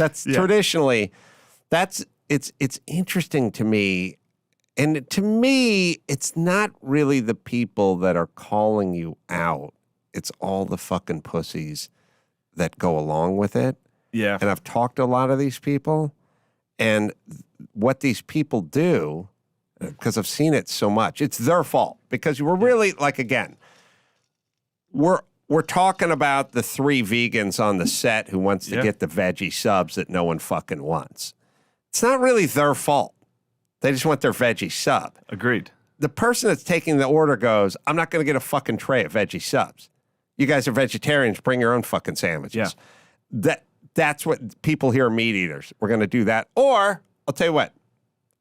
That's traditionally, it's interesting to me. And to me, it's not really the people that are calling you out. It's all the fucking pussies that go along with it. Yeah. And I've talked to a lot of these people, and what these people do, because I've seen it so much, it's their fault. Because we're really, like, again, we're talking about the 3 vegans on the set who wants to get the veggie subs that no one fucking wants. It's not really their fault. They just want their veggie sub. Agreed. The person that's taking the order goes, I'm not going to get a fucking tray of veggie subs. You guys are vegetarians. Bring your own fucking sandwiches. Yeah. That's what people here are meat eaters. We're going to do that. Or, I'll tell you what,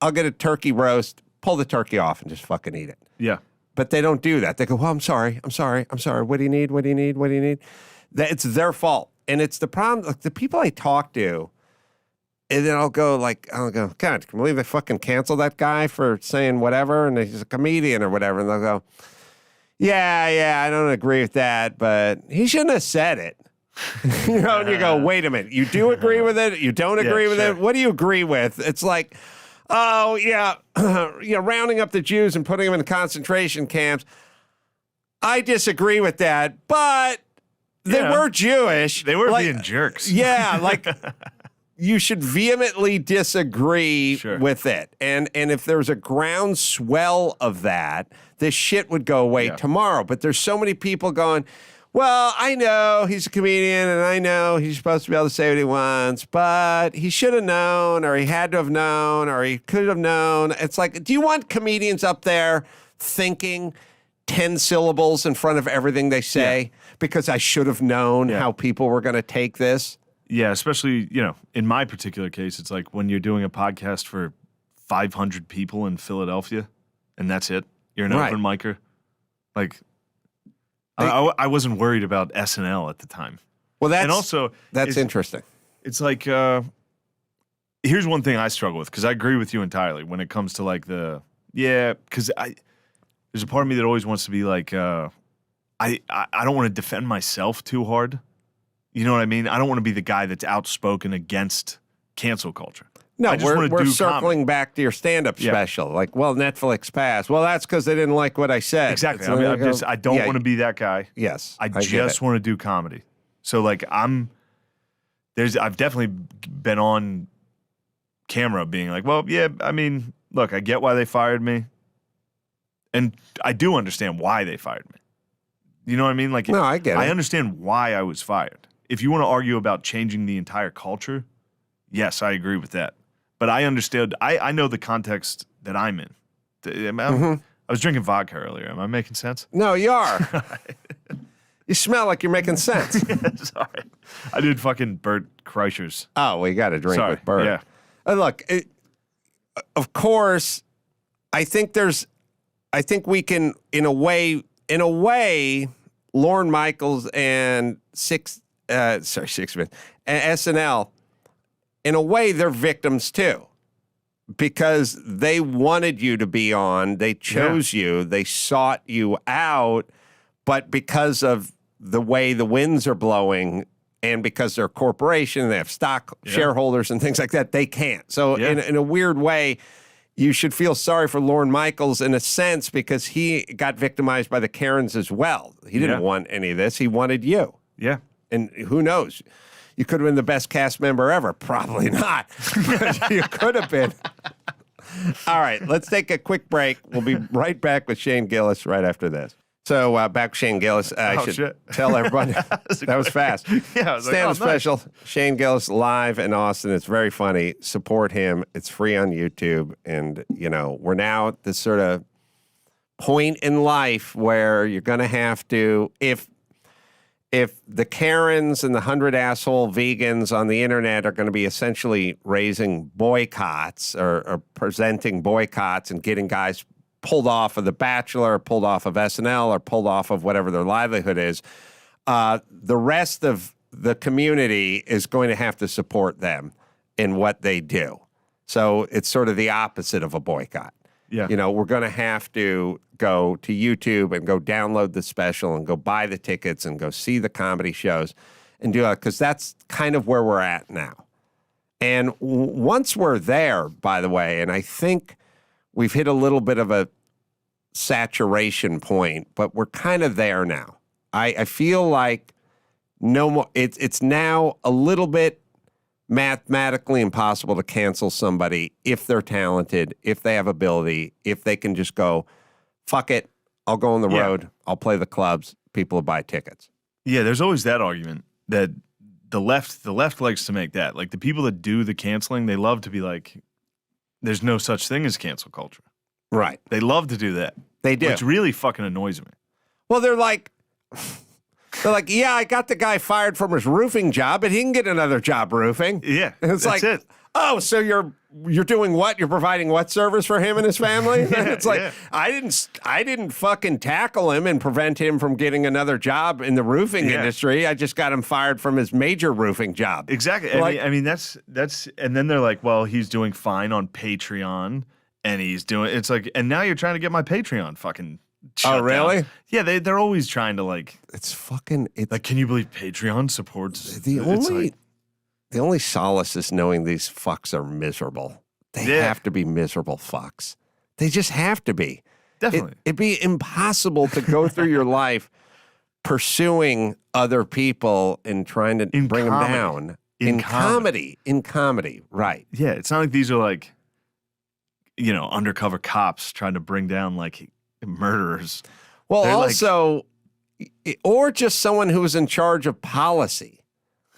I'll get a turkey roast, pull the turkey off, and just fucking eat it. Yeah. But they don't do that. They go, well, I'm sorry. What do you need? What do you need? What do you need? It's their fault. And it's the problem. Like, the people I talk to, and then I'll go, God, can you believe they fucking canceled that guy for saying whatever? And he's a comedian or whatever. And they'll go, yeah, I don't agree with that, but he shouldn't have said it. You know, and you go, wait a minute. You do agree with it? You don't agree with it? What do you agree with? It's like, oh, yeah, rounding up the Jews and putting them in concentration camps. I disagree with that, but they were Jewish. They were being jerks. Yeah, like... You should vehemently disagree with it. And if there's a groundswell of that, this shit would go away tomorrow. But there's so many people going, well, I know he's a comedian and I know he's supposed to be able to say what he wants, but he should have known, or he had to have known, or he could have known. It's like, do you want comedians up there thinking 10 syllables in front of everything they say? Yeah. Because I should have known how people were going to take this. Yeah, especially, in my particular case, it's like when you're doing a podcast for 500 people in Philadelphia, and that's it. You're an open micer. Like, I wasn't worried about SNL at the time. Well, that's interesting. It's like, here's one thing I struggle with, because I agree with you entirely when it comes to like because there's a part of me that always wants to be like, I don't want to defend myself too hard. You know what I mean? I don't want to be the guy that's outspoken against cancel culture. No, we're circling back to your stand-up special. Like, well, Netflix passed. Well, that's because they didn't like what I said. Exactly. I don't want to be that guy. Yes. I just want to do comedy. So, like, I've definitely been on camera being like, well, yeah, I mean, look, I get why they fired me. And I do understand why they fired me. You know what I mean? Like, no, I get it. I understand why I was fired. If you want to argue about changing the entire culture, yes, I agree with that. But I understood. I know the context that I'm in. I was drinking vodka earlier. Am I making sense? No, you are. You smell like you're making sense. Sorry. I did fucking Bert Kreischer's. Oh, well, you got to drink with Bert. Yeah. Look, of course, I think we can, in a way, Lorne Michaels and SNL, in a way, they're victims too, because they wanted you to be on, they chose you, they sought you out, but because of the way the winds are blowing, and because they're a corporation, they have stock shareholders and things like that, they can't. So in a weird way, you should feel sorry for Lorne Michaels in a sense, because he got victimized by the Karens as well. He didn't want any of this. He wanted you. Yeah. And who knows? You could have been the best cast member ever. Probably not. But you could have been. All right, let's take a quick break. We'll be right back with Shane Gillis right after this. So back with Shane Gillis. I should tell everybody. That was fast. Yeah, I was Stand-up special. Nice. Shane Gillis live in Austin. It's very funny. Support him. It's free on YouTube. And, we're now at this sort of point in life where you're going to have to, if the Karens and the 100 asshole vegans on the internet are going to be essentially raising boycotts or presenting boycotts and getting guys pulled off of The Bachelor, pulled off of SNL, or pulled off of whatever their livelihood is, the rest of the community is going to have to support them in what they do. So it's sort of the opposite of a boycott. Yeah. We're going to have to go to YouTube and go download the special and go buy the tickets and go see the comedy shows and do it, because that's kind of where we're at now. And once we're there, by the way, and I think we've hit a little bit of a saturation point, but we're kind of there now. I feel like no more. It's now a little bit mathematically impossible to cancel somebody if they're talented, if they have ability, if they can just go, fuck it, I'll go on the road, I'll play the clubs, people will buy tickets. Yeah, there's always that argument that the left likes to make that. Like the people that do the canceling, they love to be like, there's no such thing as cancel culture. Right. They love to do that. They do. Which really fucking annoys me. Well, they're like, yeah, I got the guy fired from his roofing job, but he can get another job roofing. Yeah, and it's that's like, it. Oh, so you're doing what? You're providing what service for him and his family? It's like I didn't fucking tackle him and prevent him from getting another job in the roofing industry. I just got him fired from his major roofing job. Exactly. Like, I mean that's and then they're like, well, he's doing fine on Patreon, and it's like, and now you're trying to get my Patreon fucking. Oh, really? Down. Yeah, they're always trying to like. It's like, can you believe Patreon supports the only solace is knowing these fucks are miserable. They have to be miserable fucks. They just have to be. Definitely. It'd be impossible to go through your life pursuing other people and trying to bring them down. In comedy, right. Yeah, it's not like these are like, undercover cops trying to bring down like murderers. Well, also, or just someone who was in charge of policy.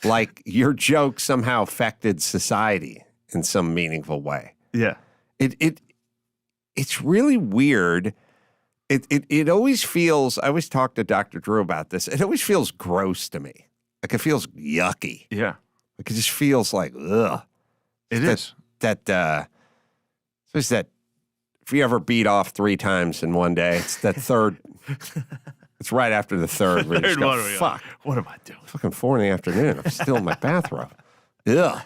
Like your joke somehow affected society in some meaningful way. Yeah. It's really weird. It always feels, I always talk to Dr. Drew about this. It always feels gross to me. Like it feels yucky. Yeah. Like it just feels like, ugh. It is. It's that if you ever beat off 3 times in one day, it's that third. It's right after the third where you just go, fuck. What am I doing? Fucking 4 in the afternoon. I'm still in my bathrobe. Ugh.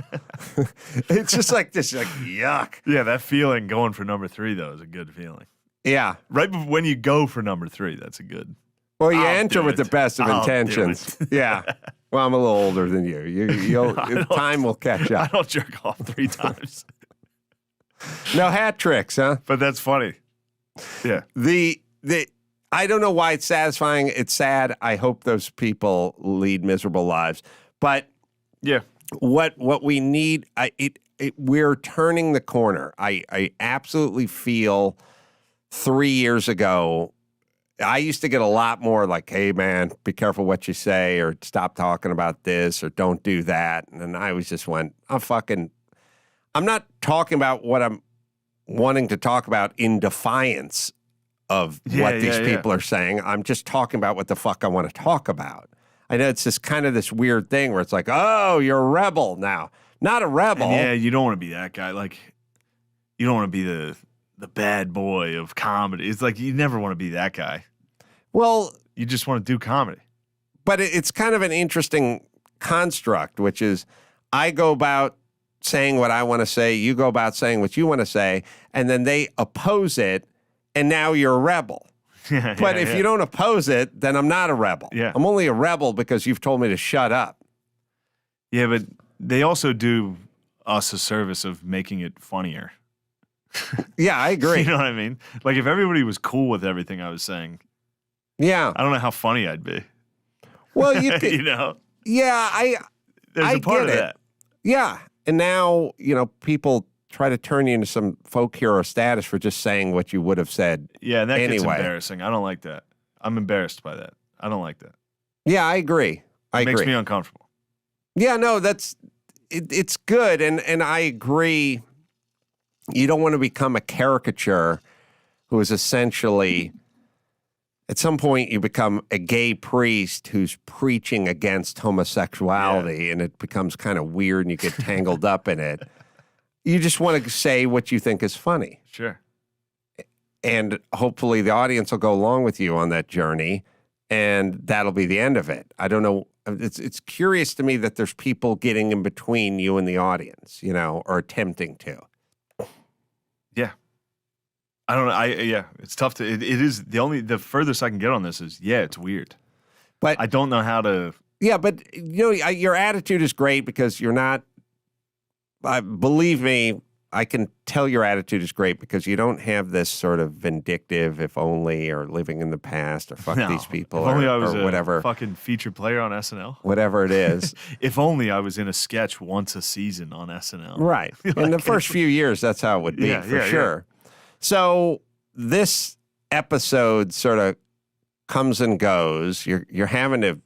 It's just like this, like, yuck. Yeah, that feeling going for number 3, though, is a good feeling. Yeah. Right when you go for number 3, that's a good. Well, you enter with the best of intentions. Yeah. Well, I'm a little older than you. Time will catch up. I don't jerk off 3 times. No hat tricks, huh? But that's funny. Yeah. I don't know why it's satisfying. It's sad. I hope those people lead miserable lives. But yeah, what we need, we're turning the corner. I absolutely feel 3 years ago, I used to get a lot more like, hey, man, be careful what you say, or stop talking about this, or don't do that. And I was just went, I'm not talking about what I'm wanting to talk about in defiance of what these people are saying. I'm just talking about what the fuck I want to talk about. I know it's just kind of this weird thing where it's like, oh, you're a rebel now. Not a rebel. And you don't want to be that guy. Like, you don't want to be the bad boy of comedy. It's like you never want to be that guy. Well, you just want to do comedy. But it's kind of an interesting construct, which is I go about saying what I want to say, you go about saying what you want to say, and then they oppose it, and now you're a rebel. But if you don't oppose it, then I'm not a rebel. Yeah. I'm only a rebel because you've told me to shut up. Yeah, but they also do us a service of making it funnier. Yeah, I agree. You know what I mean? Like if everybody was cool with everything I was saying, yeah, I don't know how funny I'd be. Well, you could, you know? Yeah, There's a part of that. Yeah. And now, people try to turn you into some folk hero status for just saying what you would have said. Yeah, and that anyway. Gets embarrassing. I don't like that. I'm embarrassed by that. I don't like that. Yeah, I agree. It makes me uncomfortable. Yeah, no, it's good. And I agree. You don't want to become a caricature who is essentially, at some point, you become a gay priest who's preaching against homosexuality, and it becomes kind of weird and you get tangled up in it. You just want to say what you think is funny. Sure. And hopefully the audience will go along with you on that journey, and that'll be the end of it. I don't know. It's curious to me that there's people getting in between you and the audience, or attempting to. Yeah. I don't know. It's tough to, it is the furthest I can get on this is, it's weird. But I don't know how to. Yeah, but your attitude is great because you're not believe me, I can tell your attitude is great because you don't have this sort of vindictive, if only, or living in the past, or fuck these people, if only I was or a whatever. Fucking featured player on SNL. Whatever it is. If only I was in a sketch once a season on SNL. Right. In the first few years, that's how it would be, for sure. So this episode sort of comes and goes. You're having to.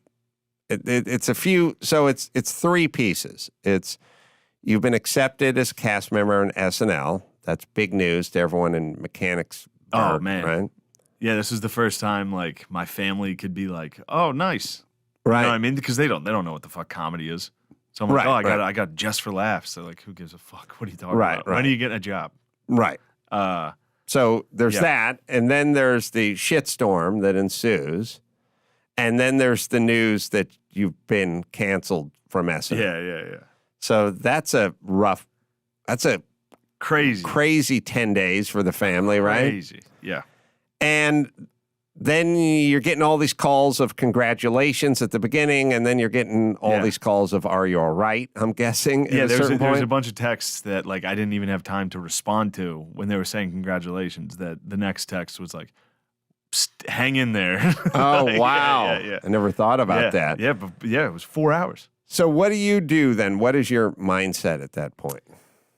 It's a few. So it's 3 pieces. You've been accepted as a cast member on SNL. That's big news to everyone in mechanics. Oh, man. Right? Yeah, this is the first time like my family could be like, "Oh, nice." Right. You know what I mean? Because they don't know what the fuck comedy is. So I'm like, I got just for laughs. They're like, who gives a fuck? What are you talking about? Right. When are you getting a job? Right. So there's that, and then there's the shitstorm that ensues, and then there's the news that you've been canceled from SNL. Yeah. So that's a crazy 10 days for the family, right? Crazy, yeah. And then you're getting all these calls of congratulations at the beginning, and then you're getting all these calls of "Are you all right?" I'm guessing. Yeah, there was a bunch of texts that like I didn't even have time to respond to when they were saying congratulations. That the next text was like, "Hang in there." Oh wow! Yeah. I never thought about that. Yeah, but it was 4 hours. So what do you do then? What is your mindset at that point?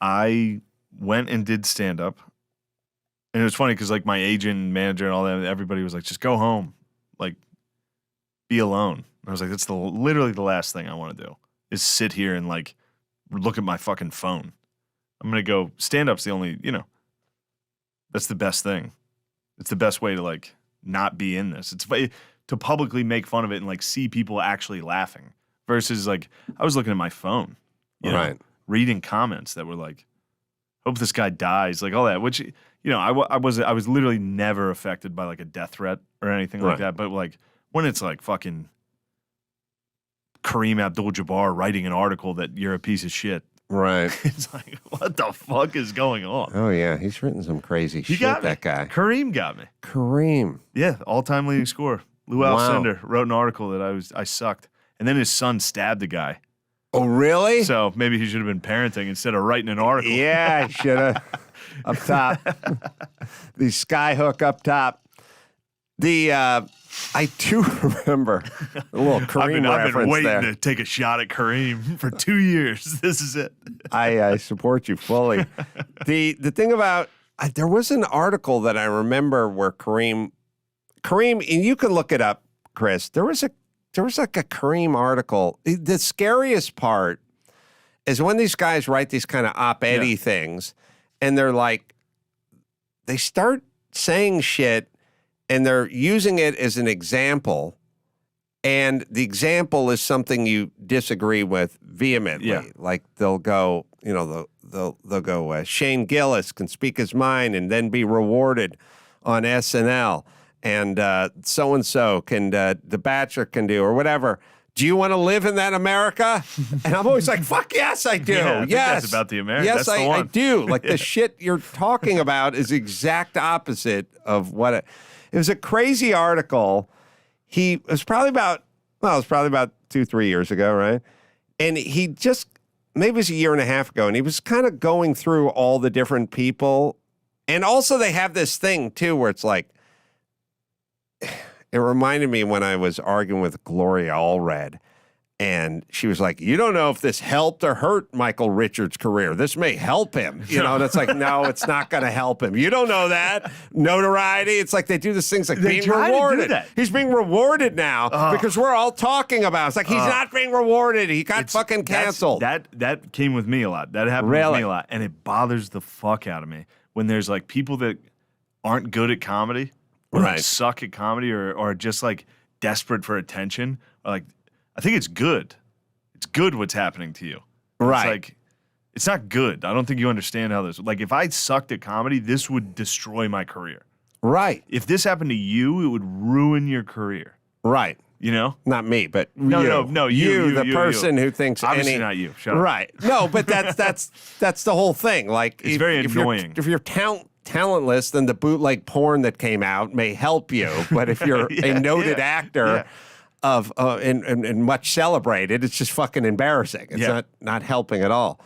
I went and did stand up. And it was funny because like my agent, manager, and all that, everybody was like, just go home. Like, be alone. And I was like, that's literally the last thing I want to do is sit here and like look at my fucking phone. I'm going to go, stand up's the only, that's the best thing. It's the best way to like not be in this. It's to publicly make fun of it and like see people actually laughing. Versus like I was looking at my phone, reading comments that were like, "Hope this guy dies," like all that. Which I was literally never affected by like a death threat or anything like that. But like when it's like fucking Kareem Abdul-Jabbar writing an article that you're a piece of shit, right? It's like what the fuck is going on? Oh yeah, he's written some crazy shit. That guy, Kareem, got me. Kareem, yeah, all-time leading scorer. Lou Alcindor wrote an article that I sucked. And then his son stabbed the guy. Oh, really? So maybe he should have been parenting instead of writing an article. Yeah, he should have. Up top. The skyhook up top. I do remember a little Kareem I've reference been waiting there. to take a shot at Kareem for 2 years. This is it. I support you fully. The thing about, there was an article that I remember where Kareem, and you can look it up, Chris, there was like a Kareem article. The scariest part is when these guys write these kind of op-ed-y things, and they're like, they start saying shit, and they're using it as an example, and the example is something you disagree with vehemently. Yeah. Like they'll go, they'll go, Shane Gillis can speak his mind and then be rewarded on SNL. And so-and-so can, The Bachelor can do, or whatever. Do you want to live in that America? And I'm always like, fuck yes, I do. Yeah, I think that's about the America. Yes, that's the one. I do. Like the shit you're talking about is the exact opposite of what it was. A crazy article. It was probably about 2-3 years ago, right? And he just, maybe it was a year and a half ago, and he was kind of going through all the different people. And also they have this thing, too, where it's like, it reminded me when I was arguing with Gloria Allred, and she was like, you don't know if this helped or hurt Michael Richards' career. This may help him. And it's like, no, it's not going to help him. You don't know that. Notoriety. It's like they do these things like they being rewarded. To do that. He's being rewarded now because we're all talking about it. It's like he's not being rewarded. He got fucking canceled. That came with me a lot. That happened with me a lot. And it bothers the fuck out of me when there's like people that aren't good at comedy. Or like suck at comedy or just like desperate for attention. Or like, I think it's good. It's good what's happening to you. Right. It's like, it's not good. I don't think you understand how this, like if I sucked at comedy, this would destroy my career. Right. If this happened to you, it would ruin your career. Right. Not me, but no, you, the person who thinks obviously not you. Shut up. Right. No, but that's the whole thing. Like it's very annoying. If you're talentless, then the bootleg porn that came out may help you. But if you're a noted actor and much celebrated, it's just fucking embarrassing. It's not helping at all.